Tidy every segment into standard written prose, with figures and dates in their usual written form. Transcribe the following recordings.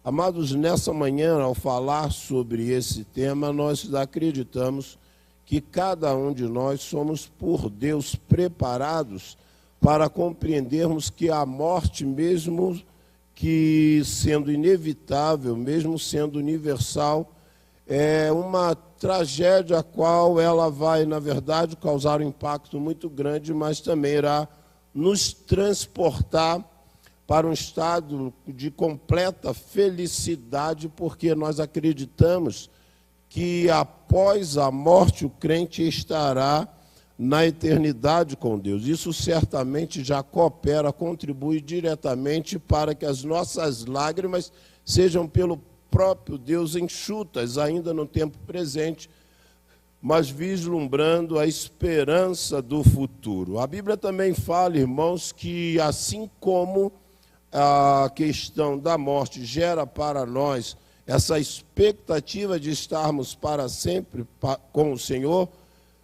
Amados, nessa manhã, ao falar sobre esse tema, nós acreditamos que cada um de nós somos por Deus preparados para compreendermos que a morte, mesmo que sendo inevitável, mesmo sendo universal, é uma tragédia a qual ela vai, na verdade, causar um impacto muito grande, mas também irá nos transportar para um estado de completa felicidade, porque nós acreditamos que após a morte o crente estará na eternidade com Deus. Isso certamente já coopera, contribui diretamente para que as nossas lágrimas sejam pelo próprio Deus enxutas, ainda no tempo presente, mas vislumbrando a esperança do futuro. A Bíblia também fala, irmãos, que assim como a questão da morte gera para nós essa expectativa de estarmos para sempre com o Senhor,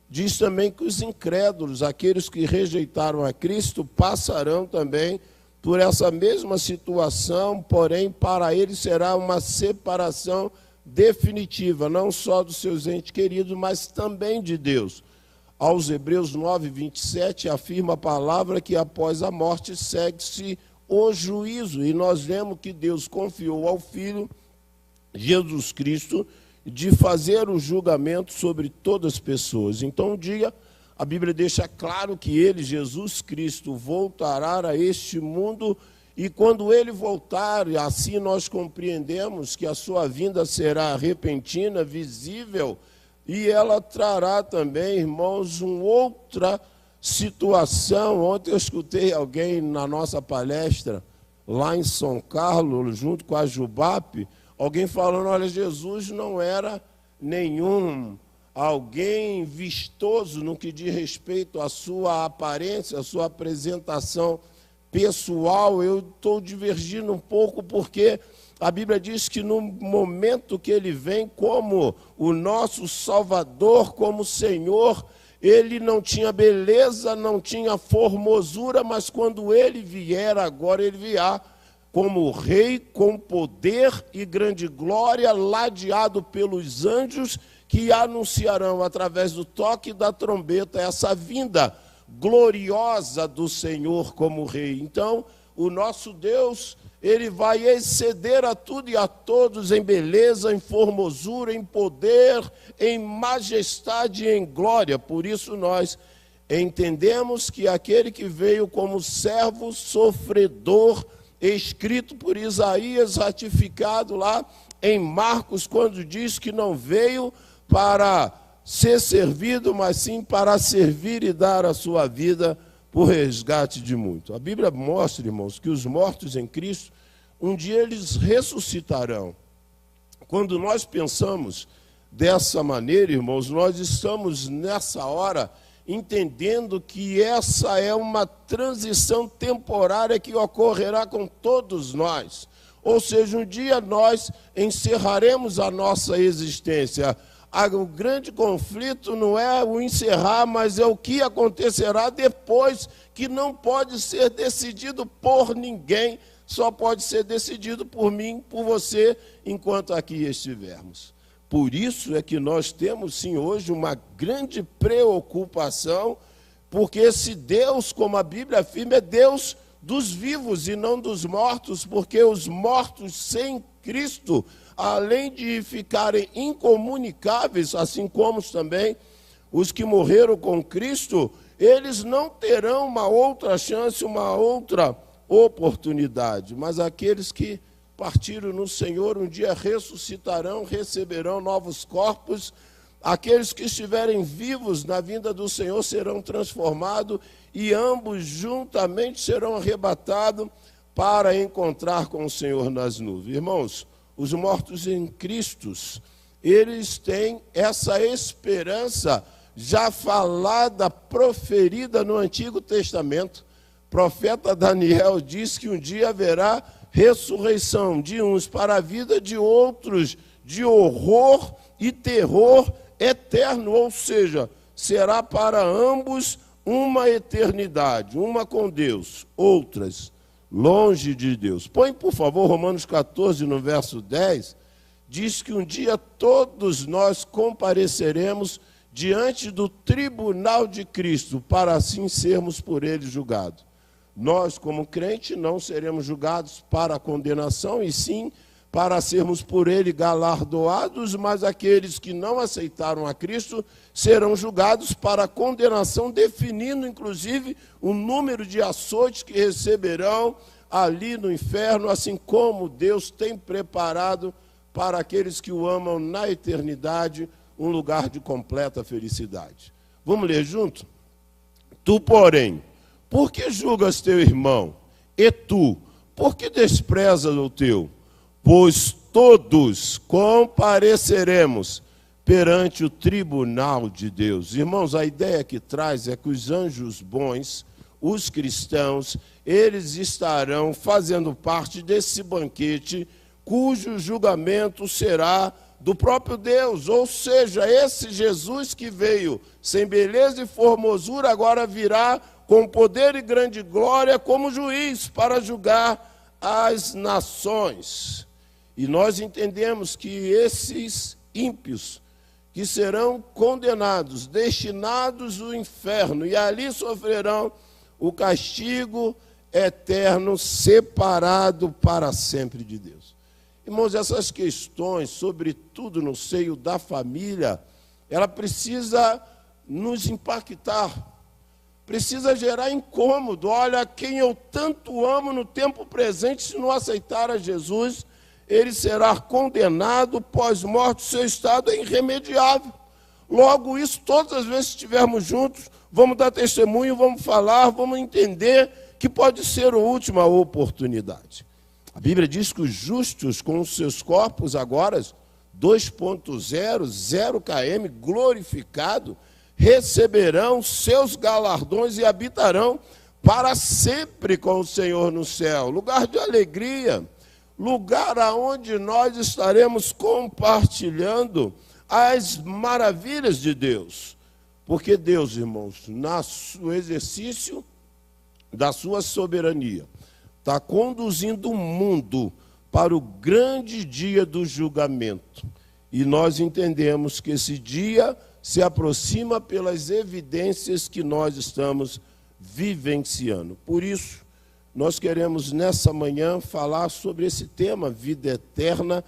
diz também que os incrédulos, aqueles que rejeitaram a Cristo, passarão também por essa mesma situação, porém para eles será uma separação definitiva, não só dos seus entes queridos, mas também de Deus. Aos Hebreus 9:27 afirma a palavra que após a morte segue-se o juízo, e nós vemos que Deus confiou ao Filho, Jesus Cristo, de fazer o julgamento sobre todas as pessoas. Então, um dia, a Bíblia deixa claro que ele, Jesus Cristo, voltará a este mundo, e quando ele voltar, assim nós compreendemos que a sua vinda será repentina, visível, e ela trará também, irmãos, uma outra situação. Ontem eu escutei alguém na nossa palestra, lá em São Carlos, junto com a Jubap, alguém falando, olha, Jesus não era nenhum alguém vistoso no que diz respeito à sua aparência, à sua apresentação pessoal. Eu estou divergindo um pouco porque a Bíblia diz que no momento que ele vem como o nosso Salvador, como Senhor, ele não tinha beleza, não tinha formosura, mas quando ele vier, agora ele virá como rei, com poder e grande glória, ladeado pelos anjos, que anunciarão através do toque da trombeta essa vinda gloriosa do Senhor como rei. Então, o nosso Deus, ele vai exceder a tudo e a todos em beleza, em formosura, em poder, em majestade e em glória. Por isso nós entendemos que aquele que veio como servo sofredor, escrito por Isaías, ratificado lá em Marcos, quando diz que não veio para ser servido, mas sim para servir e dar a sua vida por resgate de muito. A Bíblia mostra, irmãos, que os mortos em Cristo, um dia eles ressuscitarão. Quando nós pensamos dessa maneira, irmãos, nós estamos nessa hora entendendo que essa é uma transição temporária que ocorrerá com todos nós. Ou seja, um dia nós encerraremos a nossa existência. O grande conflito não é o encerrar, mas é o que acontecerá depois, que não pode ser decidido por ninguém, só pode ser decidido por mim, por você, enquanto aqui estivermos. Por isso é que nós temos, sim, hoje uma grande preocupação, porque esse Deus, como a Bíblia afirma, é Deus dos vivos e não dos mortos, porque os mortos sem Cristo, além de ficarem incomunicáveis, assim como também os que morreram com Cristo, eles não terão uma outra chance, uma outra oportunidade. Mas aqueles que partiram no Senhor, um dia ressuscitarão, receberão novos corpos. Aqueles que estiverem vivos na vinda do Senhor serão transformados e ambos juntamente serão arrebatados para encontrar com o Senhor nas nuvens. Irmãos, os mortos em Cristo, eles têm essa esperança já falada, proferida no Antigo Testamento. O profeta Daniel diz que um dia haverá ressurreição de uns para a vida, de outros de horror e terror eterno, ou seja, será para ambos uma eternidade, uma com Deus, outras longe de Deus. Põe, por favor, Romanos 14, no verso 10, diz que um dia todos nós compareceremos diante do tribunal de Cristo, para assim sermos por ele julgados. Nós, como crente, não seremos julgados para a condenação, e sim para sermos por ele galardoados, mas aqueles que não aceitaram a Cristo serão julgados para a condenação, definindo, inclusive, o número de açoites que receberão ali no inferno, assim como Deus tem preparado para aqueles que o amam na eternidade, um lugar de completa felicidade. Vamos ler junto? Tu, porém, por que julgas teu irmão? E tu, por que desprezas o teu? Pois todos compareceremos perante o tribunal de Deus. Irmãos, a ideia que traz é que os anjos bons, os cristãos, eles estarão fazendo parte desse banquete, cujo julgamento será do próprio Deus, ou seja, esse Jesus que veio sem beleza e formosura, agora virá com poder e grande glória como juiz para julgar as nações. E nós entendemos que esses ímpios que serão condenados, destinados ao inferno, e ali sofrerão o castigo eterno, separado para sempre de Deus. Irmãos, essas questões, sobretudo no seio da família, ela precisa nos impactar, precisa gerar incômodo. Olha, quem eu tanto amo no tempo presente, se não aceitar a Jesus, ele será condenado, pós-morte, seu estado é irremediável. Logo, isso, todas as vezes que estivermos juntos, vamos dar testemunho, vamos falar, vamos entender que pode ser a última oportunidade. A Bíblia diz que os justos, com os seus corpos agora 2.0, 0 km, glorificado, receberão seus galardões e habitarão para sempre com o Senhor no céu. Lugar de alegria, lugar aonde nós estaremos compartilhando as maravilhas de Deus. Porque Deus, irmãos, no exercício da sua soberania, está conduzindo o mundo para o grande dia do julgamento. E nós entendemos que esse dia se aproxima pelas evidências que nós estamos vivenciando. Por isso, nós queremos nessa manhã falar sobre esse tema, vida eterna,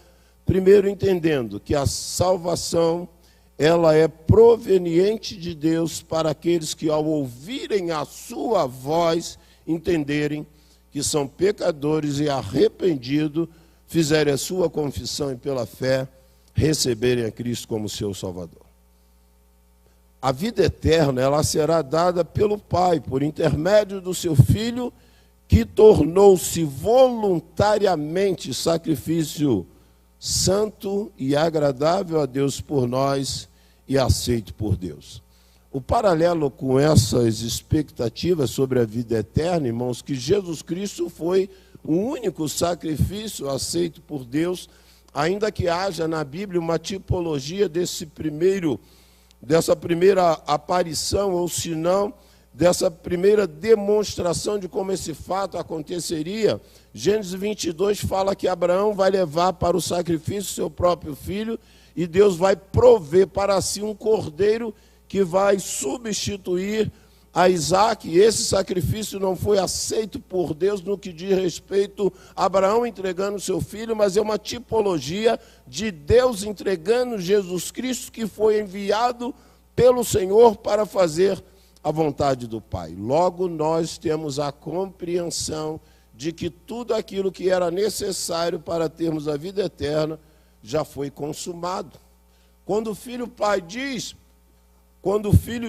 primeiro entendendo que a salvação, ela é proveniente de Deus para aqueles que, ao ouvirem a sua voz, entenderem que são pecadores e arrependidos, fizerem a sua confissão e pela fé receberem a Cristo como seu Salvador. A vida eterna, ela será dada pelo Pai, por intermédio do seu Filho, que tornou-se voluntariamente sacrifício santo e agradável a Deus por nós e aceito por Deus. O paralelo com essas expectativas sobre a vida eterna, irmãos, que Jesus Cristo foi o único sacrifício aceito por Deus, ainda que haja na Bíblia uma tipologia dessa primeira aparição, ou se não, dessa primeira demonstração de como esse fato aconteceria. Gênesis 22 fala que Abraão vai levar para o sacrifício seu próprio filho, e Deus vai prover para si um cordeiro que vai substituir a Isaac. E esse sacrifício não foi aceito por Deus no que diz respeito a Abraão entregando seu filho, mas é uma tipologia de Deus entregando Jesus Cristo, que foi enviado pelo Senhor para fazer a vontade do Pai. Logo, nós temos a compreensão de que tudo aquilo que era necessário para termos a vida eterna já foi consumado. Quando o filho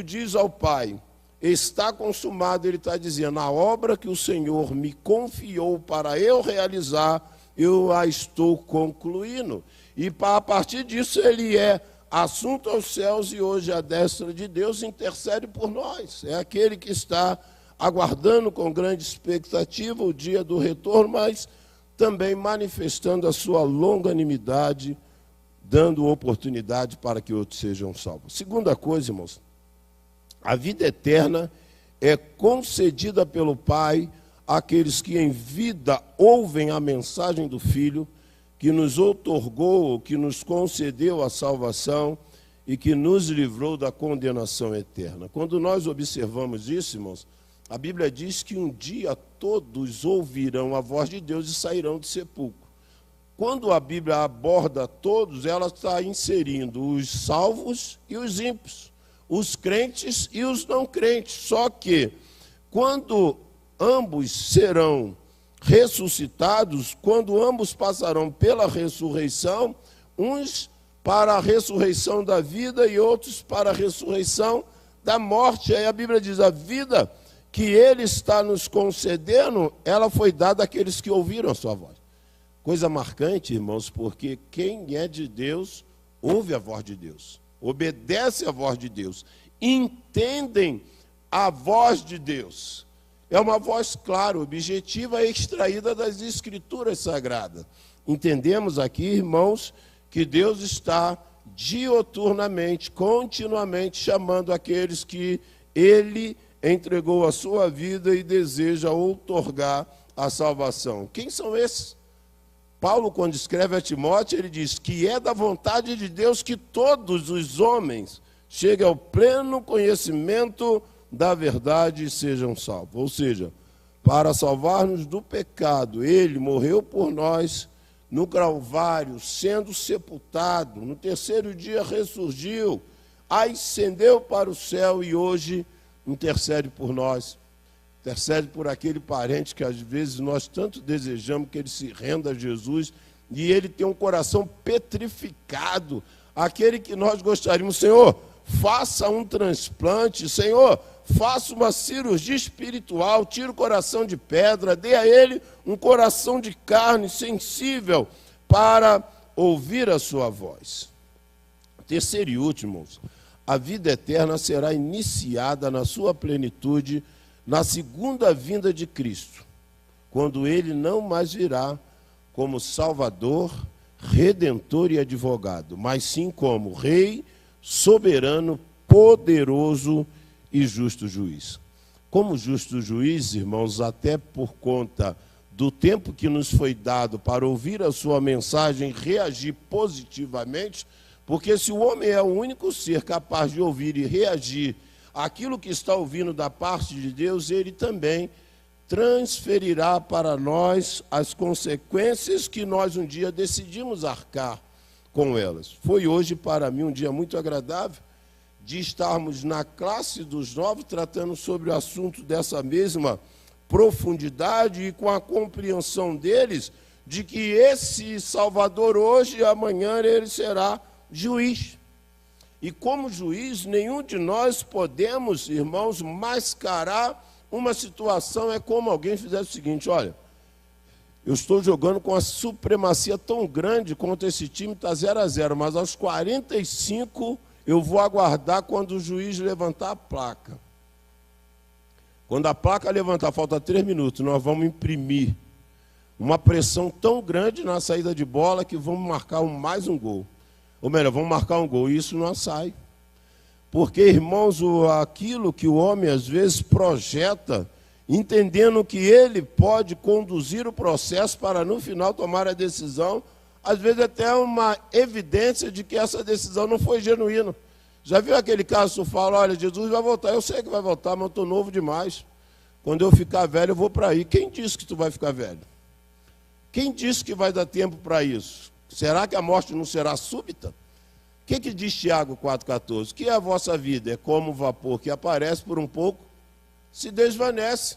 diz ao Pai, está consumado, ele está dizendo, a obra que o Senhor me confiou para eu realizar, eu a estou concluindo. E a partir disso ele é assunto aos céus, e hoje à destra de Deus intercede por nós. É aquele que está aguardando com grande expectativa o dia do retorno, mas também manifestando a sua longanimidade, dando oportunidade para que outros sejam salvos. Segunda coisa, irmãos, a vida eterna é concedida pelo Pai àqueles que em vida ouvem a mensagem do Filho, que nos outorgou, que nos concedeu a salvação e que nos livrou da condenação eterna. Quando nós observamos isso, irmãos, a Bíblia diz que um dia todos ouvirão a voz de Deus e sairão do sepulcro. Quando a Bíblia aborda todos, ela está inserindo os salvos e os ímpios, os crentes e os não crentes. Só que, quando ambos serão ressuscitados, quando ambos passarão pela ressurreição, uns para a ressurreição da vida e outros para a ressurreição da morte. Aí a Bíblia diz, a vida que Ele está nos concedendo, ela foi dada àqueles que ouviram a sua voz. Coisa marcante, irmãos, porque quem é de Deus, ouve a voz de Deus, obedece a voz de Deus, entendem a voz de Deus. É uma voz clara, objetiva, extraída das Escrituras Sagradas. Entendemos aqui, irmãos, que Deus está dioturnamente, continuamente chamando aqueles que Ele entregou a sua vida e deseja outorgar a salvação. Quem são esses? Paulo, quando escreve a Timóteo, ele diz que é da vontade de Deus que todos os homens cheguem ao pleno conhecimento da verdade e sejam salvos. Ou seja, para salvar-nos do pecado, Ele morreu por nós no Calvário, sendo sepultado, no terceiro dia ressurgiu, ascendeu para o céu e hoje intercede por nós. Intercede por aquele parente que às vezes nós tanto desejamos que ele se renda a Jesus e ele tem um coração petrificado, aquele que nós gostaríamos, Senhor, faça um transplante, Senhor, faça uma cirurgia espiritual, tira o coração de pedra, dê a ele um coração de carne sensível para ouvir a sua voz. Terceiro e último, a vida eterna será iniciada na sua plenitude na segunda vinda de Cristo, quando Ele não mais virá como Salvador, Redentor e Advogado, mas sim como Rei, soberano, poderoso e justo juiz. Como justo juiz, irmãos, até por conta do tempo que nos foi dado para ouvir a sua mensagem e reagir positivamente, porque se o homem é o único ser capaz de ouvir e reagir aquilo que está ouvindo da parte de Deus, Ele também transferirá para nós as consequências que nós um dia decidimos arcar com elas. Foi hoje para mim um dia muito agradável de estarmos na classe dos novos tratando sobre o assunto dessa mesma profundidade e com a compreensão deles de que esse Salvador hoje e amanhã ele será juiz. E como juiz, nenhum de nós podemos, irmãos, mascarar uma situação. É como alguém fizesse o seguinte, olha, eu estou jogando com a supremacia tão grande contra esse time, está 0-0, mas aos 45 eu vou aguardar quando o juiz levantar a placa. Quando a placa levantar, falta 3 minutos, nós vamos imprimir uma pressão tão grande na saída de bola que vamos marcar mais um gol. Ou melhor, vamos marcar um gol, e isso não sai. Porque, irmãos, aquilo que o homem às vezes projeta, entendendo que ele pode conduzir o processo para no final tomar a decisão, às vezes até uma evidência de que essa decisão não foi genuína. Já viu aquele caso que tu fala, olha, Jesus vai voltar, eu sei que vai voltar, mas eu estou novo demais. Quando eu ficar velho, eu vou para aí. Quem disse que tu vai ficar velho? Quem disse que vai dar tempo para isso? Será que a morte não será súbita? O que diz Tiago 4,14? Que a vossa vida é como um vapor que aparece por um pouco, se desvanece.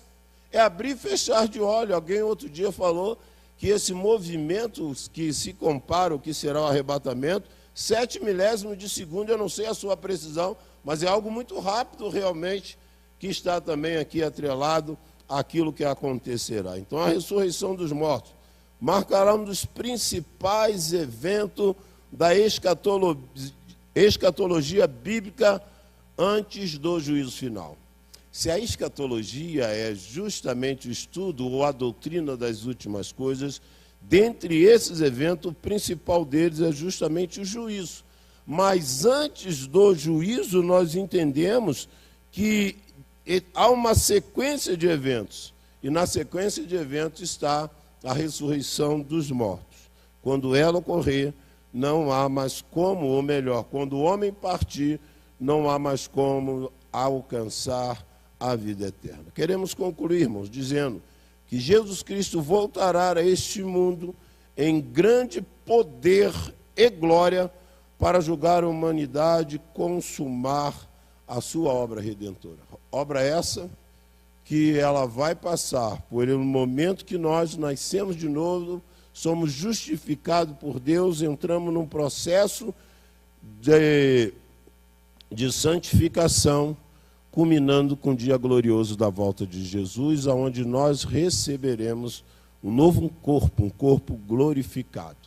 É abrir e fechar de olho. Alguém outro dia falou que esse movimento que se compara o que será o arrebatamento, 7 milésimos de segundo, eu não sei a sua precisão, mas é algo muito rápido realmente, que está também aqui atrelado àquilo que acontecerá. Então a ressurreição dos mortos marcará um dos principais eventos da escatologia bíblica antes do juízo final. Se a escatologia é justamente o estudo ou a doutrina das últimas coisas, dentre esses eventos, o principal deles é justamente o juízo. Mas antes do juízo, nós entendemos que há uma sequência de eventos. e na sequência de eventos está a ressurreição dos mortos. Quando ela ocorrer, não há mais como, ou melhor, quando o homem partir, não há mais como alcançar a vida eterna. Queremos concluir, irmãos, dizendo que Jesus Cristo voltará a este mundo em grande poder e glória para julgar a humanidade e consumar a sua obra redentora. Obra essa que ela vai passar por um momento que nós nascemos de novo, somos justificados por Deus, entramos num processo de santificação, culminando com o dia glorioso da volta de Jesus, aonde nós receberemos um novo corpo, um corpo glorificado.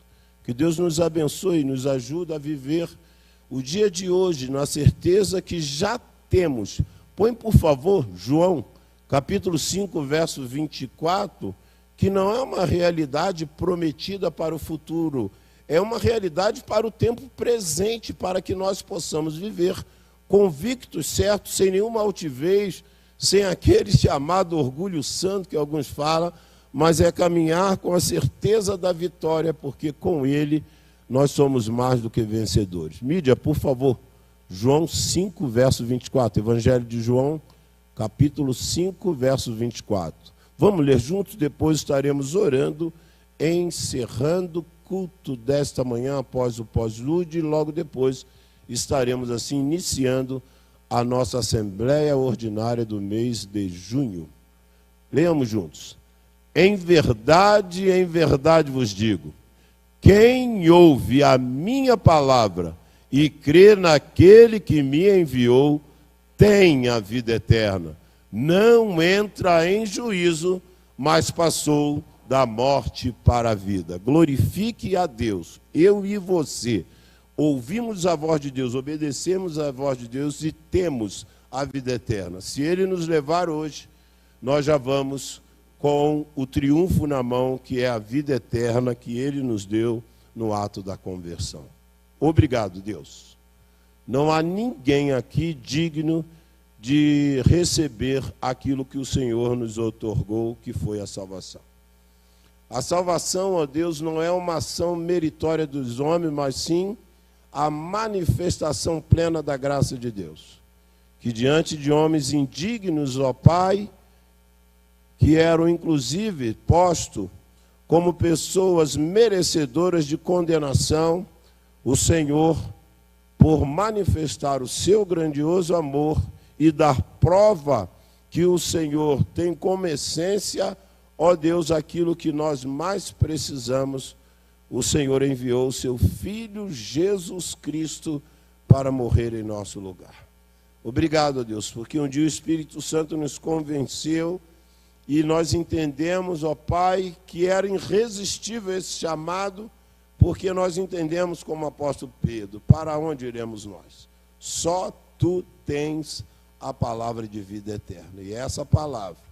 Que Deus nos abençoe e nos ajude a viver o dia de hoje na certeza que já temos. Põe, por favor, João, capítulo 5, verso 24, que não é uma realidade prometida para o futuro, é uma realidade para o tempo presente, para que nós possamos viver convictos, certos, sem nenhuma altivez, sem aquele chamado orgulho santo que alguns falam, mas é caminhar com a certeza da vitória, porque com ele nós somos mais do que vencedores. Mídia, por favor, João 5, verso 24, Evangelho de João, capítulo 5, verso 24. Vamos ler juntos, depois estaremos orando, encerrando o culto desta manhã após o pós-lude, e logo depois estaremos assim iniciando a nossa Assembleia Ordinária do mês de junho. Leamos juntos. Em verdade vos digo, quem ouve a minha palavra e crê naquele que me enviou, tem a vida eterna. Não entra em juízo, mas passou da morte para a vida. Glorifique a Deus, eu e você. Ouvimos a voz de Deus, obedecemos a voz de Deus e temos a vida eterna. Se Ele nos levar hoje, nós já vamos com o triunfo na mão, que é a vida eterna que Ele nos deu no ato da conversão. Obrigado, Deus. Não há ninguém aqui digno de receber aquilo que o Senhor nos outorgou, que foi a salvação. A salvação, ó Deus, não é uma ação meritória dos homens, mas sim a manifestação plena da graça de Deus. Que diante de homens indignos, ó Pai, que eram inclusive postos como pessoas merecedoras de condenação, o Senhor, por manifestar o seu grandioso amor e dar prova que o Senhor tem como essência, ó Deus, aquilo que nós mais precisamos, o Senhor enviou o seu Filho Jesus Cristo para morrer em nosso lugar. Obrigado, ó Deus, porque um dia o Espírito Santo nos convenceu e nós entendemos, ó Pai, que era irresistível esse chamado, porque nós entendemos como apóstolo Pedro, para onde iremos nós? Só tu tens a palavra de vida eterna. E essa palavra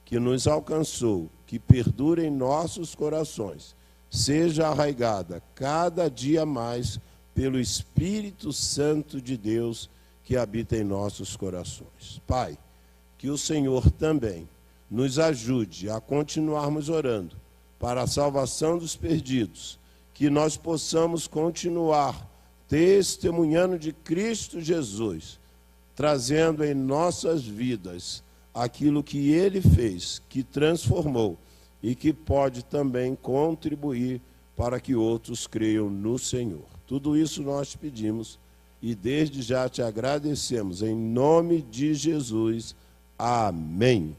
que nos alcançou, que perdura em nossos corações, seja arraigada cada dia mais pelo Espírito Santo de Deus que habita em nossos corações. Pai, que o Senhor também nos ajude a continuarmos orando para a salvação dos perdidos, que nós possamos continuar testemunhando de Cristo Jesus, trazendo em nossas vidas aquilo que Ele fez, que transformou e que pode também contribuir para que outros creiam no Senhor. Tudo isso nós pedimos e desde já te agradecemos, em nome de Jesus. Amém.